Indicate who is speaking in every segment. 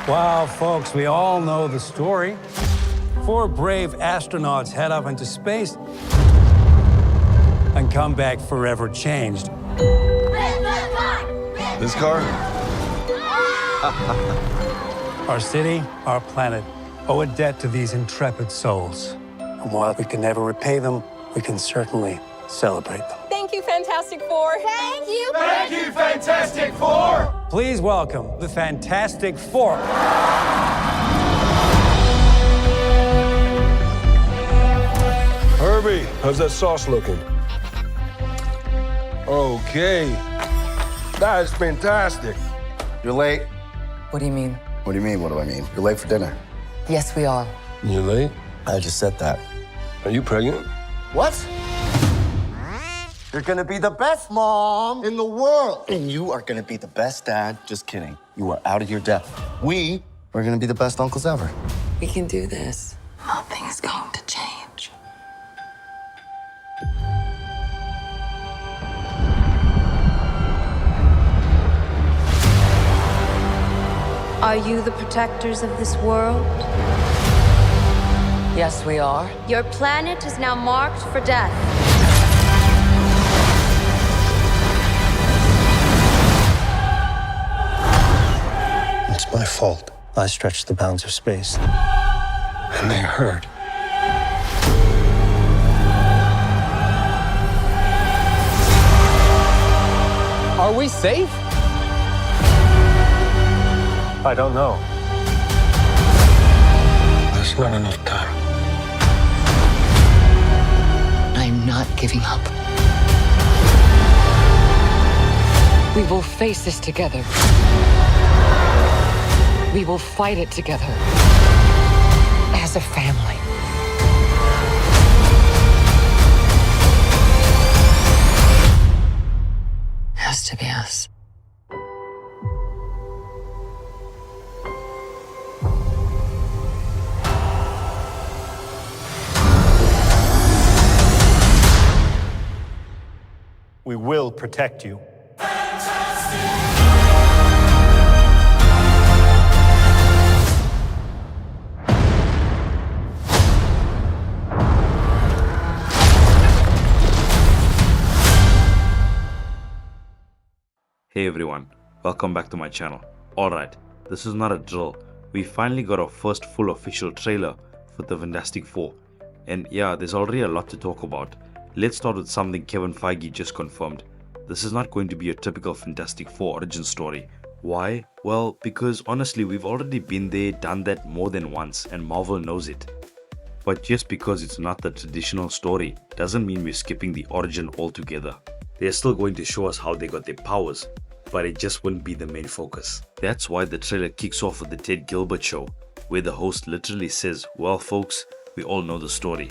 Speaker 1: Well, folks, we all know the story. 4 brave astronauts head up into space and come back forever changed.
Speaker 2: This car?
Speaker 1: Our city, our planet, owe a debt to these intrepid souls. And while we can never repay them, we can certainly celebrate them.
Speaker 3: Thank you, Fantastic Four. Thank you.
Speaker 2: Thank you, Fantastic Four!
Speaker 1: Please welcome the Fantastic Four.
Speaker 2: Herbie, how's that sauce looking? Okay. That is fantastic.
Speaker 4: You're late.
Speaker 5: What do you mean?
Speaker 4: What do you mean, what do I mean? You're late for dinner.
Speaker 5: Yes, we are.
Speaker 2: You late?
Speaker 4: I just said that.
Speaker 2: Are you pregnant?
Speaker 4: What? You're gonna be the best mom in the world. And you are gonna be the best dad. Just kidding. You are out of your depth. We are gonna be the best uncles ever.
Speaker 5: We can do this. Nothing's going to change.
Speaker 6: Are you the protectors of this world?
Speaker 5: Yes, we are.
Speaker 6: Your planet is now marked for death.
Speaker 1: It's my fault. I stretched the bounds of space. And they hurt.
Speaker 7: Are we safe?
Speaker 1: I don't know. There's not enough time.
Speaker 5: I'm not giving up. We will face this together. We will fight it together. As a family. Has to be us.
Speaker 1: We will protect you.
Speaker 8: Hey everyone, welcome back to my channel. Alright, this is not a drill. We finally got our first full official trailer for the Fantastic Four. And yeah, there's already a lot to talk about. Let's start with something Kevin Feige just confirmed. This is not going to be a typical Fantastic Four origin story. Why? Well, because honestly we've already been there, done that more than once, and Marvel knows it. But just because it's not the traditional story doesn't mean we're skipping the origin altogether. They're still going to show us how they got their powers, but it just wouldn't be the main focus. That's why the trailer kicks off with the Ted Gilbert show, where the host literally says, well folks, we all know the story.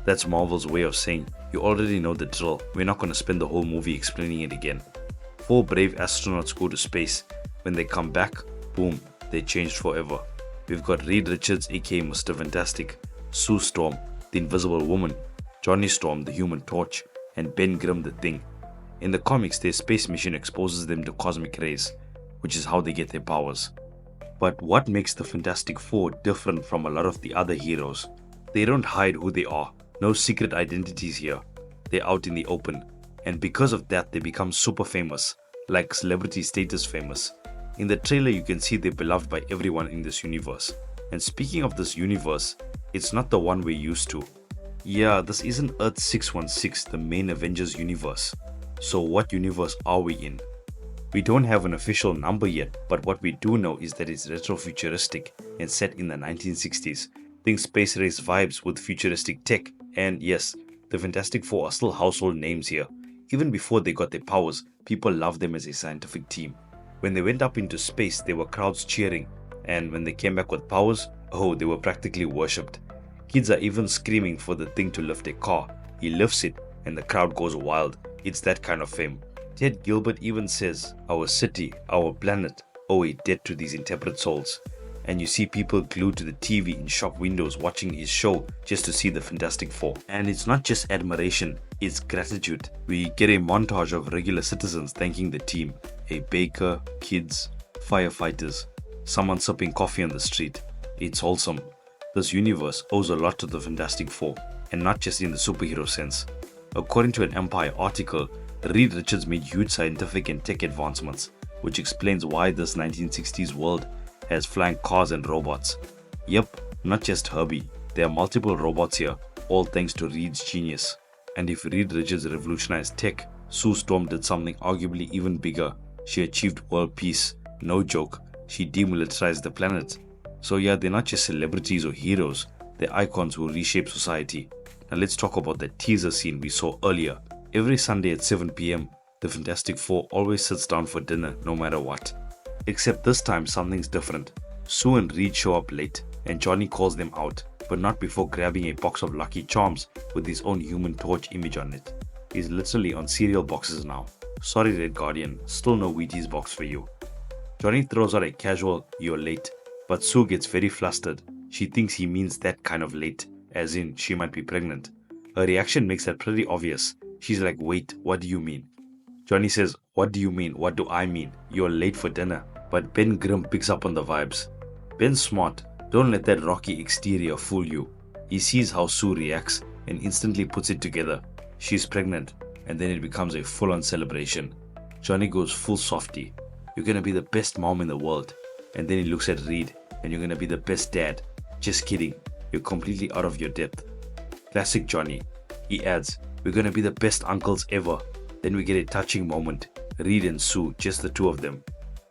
Speaker 8: That's Marvel's way of saying, you already know the drill, we're not going to spend the whole movie explaining it again. 4 brave astronauts go to space. When they come back, boom, they changed forever. We've got Reed Richards aka Mr. Fantastic, Sue Storm, the Invisible Woman, Johnny Storm, the Human Torch, and Ben Grimm, the Thing. In the comics, their space mission exposes them to cosmic rays, which is how they get their powers. But what makes the Fantastic Four different from a lot of the other heroes? They don't hide who they are, no secret identities here. They're out in the open, and because of that they become super famous, like celebrity status famous. In the trailer you can see they're beloved by everyone in this universe. And speaking of this universe, it's not the one we're used to. Yeah, this isn't Earth 616, the main Avengers universe. So what universe are we in? We don't have an official number yet, but what we do know is that it's retrofuturistic and set in the 1960s. Think space race vibes with futuristic tech, and yes, the Fantastic Four are still household names here. Even before they got their powers, people loved them as a scientific team. When they went up into space, there were crowds cheering, and when they came back with powers, oh, they were practically worshipped. Kids are even screaming for the Thing to lift a car. He lifts it, and the crowd goes wild. It's that kind of fame. Ted Gilbert even says, our city, our planet, owe a debt to these intrepid souls. And you see people glued to the TV in shop windows watching his show just to see the Fantastic Four. And it's not just admiration, it's gratitude. We get a montage of regular citizens thanking the team. A baker, kids, firefighters, someone sipping coffee on the street. It's wholesome. This universe owes a lot to the Fantastic Four, and not just in the superhero sense. According to an Empire article, Reed Richards made huge scientific and tech advancements, which explains why this 1960s world has flying cars and robots. Yep, not just Herbie, there are multiple robots here, all thanks to Reed's genius. And if Reed Richards revolutionized tech, Sue Storm did something arguably even bigger. She achieved world peace. No joke, she demilitarized the planet. So yeah, they're not just celebrities or heroes, they're icons who reshape society. Now let's talk about that teaser scene we saw earlier. Every Sunday at 7 PM, the Fantastic Four always sits down for dinner no matter what. Except this time something's different. Sue and Reed show up late and Johnny calls them out, but not before grabbing a box of Lucky Charms with his own Human Torch image on it. He's literally on cereal boxes now. Sorry Red Guardian, still no Wheaties box for you. Johnny throws out a casual, "You're late," but Sue gets very flustered. She thinks he means that kind of late, as in she might be pregnant. Her reaction makes that pretty obvious. She's like, "Wait, what do you mean?" Johnny says, "What do you mean? What do I mean? You're late for dinner." But Ben Grimm picks up on the vibes. Ben's smart. Don't let that rocky exterior fool you. He sees how Sue reacts and instantly puts it together. She's pregnant, and then it becomes a full-on celebration. Johnny goes full softy. "You're gonna be the best mom in the world." And then he looks at Reed, "And you're gonna be the best dad." Just kidding. You're completely out of your depth. Classic Johnny. He adds, "We're gonna be the best uncles ever." Then we get a touching moment. Reed and Sue, just the two of them.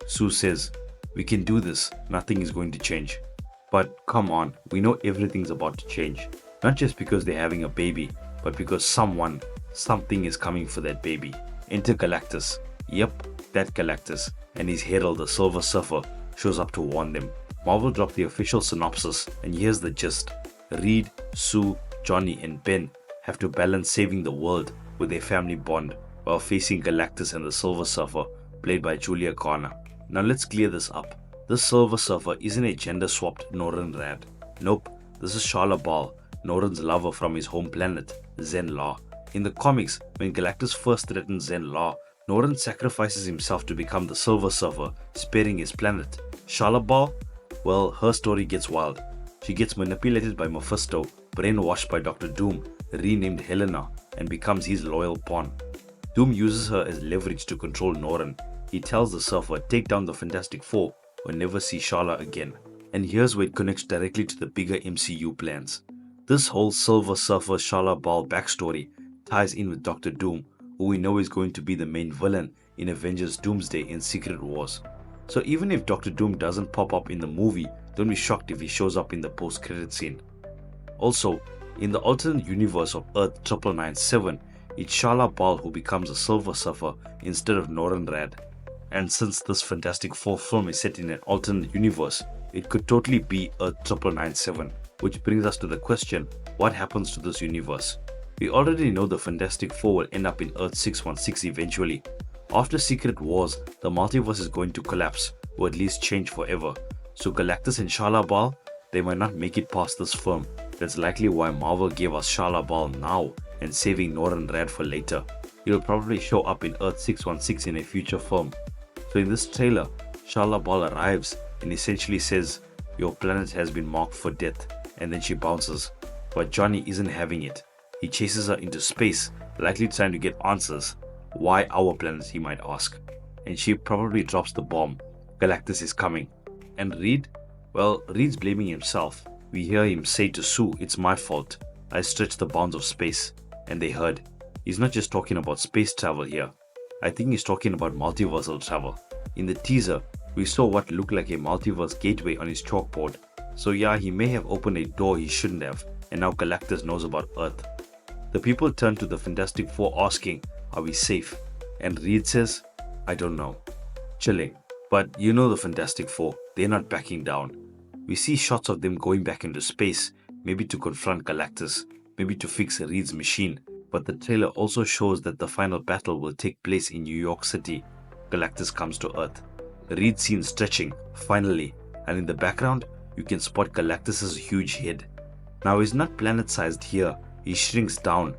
Speaker 8: Sue says, "We can do this. Nothing is going to change." But come on, we know everything's about to change. Not just because they're having a baby, but because something is coming for that baby. Enter Galactus. Yep, that Galactus. And his herald, the Silver Surfer, shows up to warn them. Marvel dropped the official synopsis, and here's the gist. Reed, Sue, Johnny, and Ben have to balance saving the world with their family bond while facing Galactus and the Silver Surfer, played by Julia Garner. Now let's clear this up. This Silver Surfer isn't a gender-swapped Norrin Rad. Nope, this is Shalla-Bal, Norrin's lover from his home planet, Zen-La. In the comics, when Galactus first threatens Zen-La, Norrin sacrifices himself to become the Silver Surfer, sparing his planet. Shalla-Bal? Well, her story gets wild. She gets manipulated by Mephisto, brainwashed by Dr. Doom, renamed Helena, and becomes his loyal pawn. Doom uses her as leverage to control Norrin. He tells the Surfer, "Take down the Fantastic Four or never see Shala again." And here's where it connects directly to the bigger MCU plans. This whole Silver Surfer Shalla-Bal backstory ties in with Dr. Doom, who we know is going to be the main villain in Avengers Doomsday in Secret Wars. So even if Dr. Doom doesn't pop up in the movie, don't be shocked if he shows up in the post-credit scene. Also, in the alternate universe of Earth 9997, it's Shalla-Bal who becomes a Silver Surfer instead of Norrin Rad. And since this Fantastic Four film is set in an alternate universe, it could totally be Earth 9997, which brings us to the question, what happens to this universe? We already know the Fantastic Four will end up in Earth 616 eventually. After Secret Wars, the multiverse is going to collapse, or at least change forever. So Galactus and Shalla-Bal, they might not make it past this film. That's likely why Marvel gave us Shalla-Bal now and saving Norrin Rad for later. He'll probably show up in Earth 616 in a future film. So in this trailer, Shalla-Bal arrives and essentially says, "Your planet has been marked for death," and then she bounces. But Johnny isn't having it. He chases her into space, likely trying to get answers. Why our planet, he might ask. And she probably drops the bomb. Galactus is coming. And Reed? Well, Reed's blaming himself. We hear him say to Sue, "It's my fault. I stretched the bounds of space." And they heard. He's not just talking about space travel here. I think he's talking about multiversal travel. In the teaser, we saw what looked like a multiverse gateway on his chalkboard. So yeah, he may have opened a door he shouldn't have, and now Galactus knows about Earth. The people turn to the Fantastic Four asking, "Are we safe?" And Reed says, "I don't know." Chilling. But you know the Fantastic Four, they're not backing down. We see shots of them going back into space, maybe to confront Galactus, maybe to fix Reed's machine. But the trailer also shows that the final battle will take place in New York City. Galactus comes to Earth. Reed seen stretching, finally, and in the background, you can spot Galactus's huge head. Now he's not planet-sized here, he shrinks down,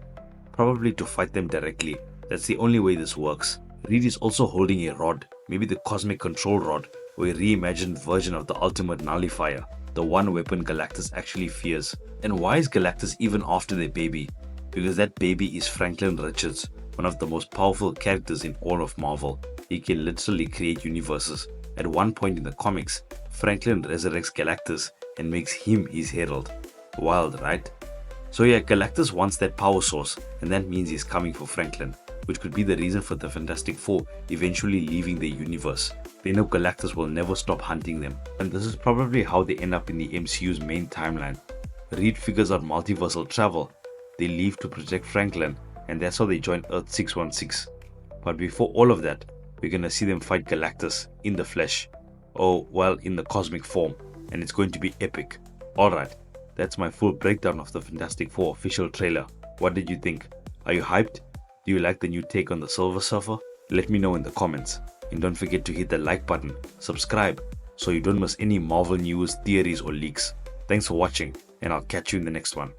Speaker 8: probably to fight them directly. That's the only way this works. Reed is also holding a rod, maybe the cosmic control rod, a reimagined version of the ultimate nullifier, the one weapon Galactus actually fears. And why is Galactus even after their baby? Because that baby is Franklin Richards, one of the most powerful characters in all of Marvel. He can literally create universes. At one point in the comics, Franklin resurrects Galactus and makes him his herald. Wild, right? So yeah, Galactus wants that power source, and that means he's coming for Franklin, which could be the reason for the Fantastic Four eventually leaving the universe. They know Galactus will never stop hunting them, and this is probably how they end up in the MCU's main timeline. Reed figures out multiversal travel, they leave to protect Franklin, and that's how they join Earth 616. But before all of that, we're gonna see them fight Galactus in the flesh. Oh, well, in the cosmic form, and it's going to be epic. Alright, that's my full breakdown of the Fantastic Four official trailer. What did you think? Are you hyped? Do you like the new take on the Silver Surfer? Let me know in the comments. And don't forget to hit the like button, subscribe, so you don't miss any Marvel news, theories or leaks. Thanks for watching, and I'll catch you in the next one.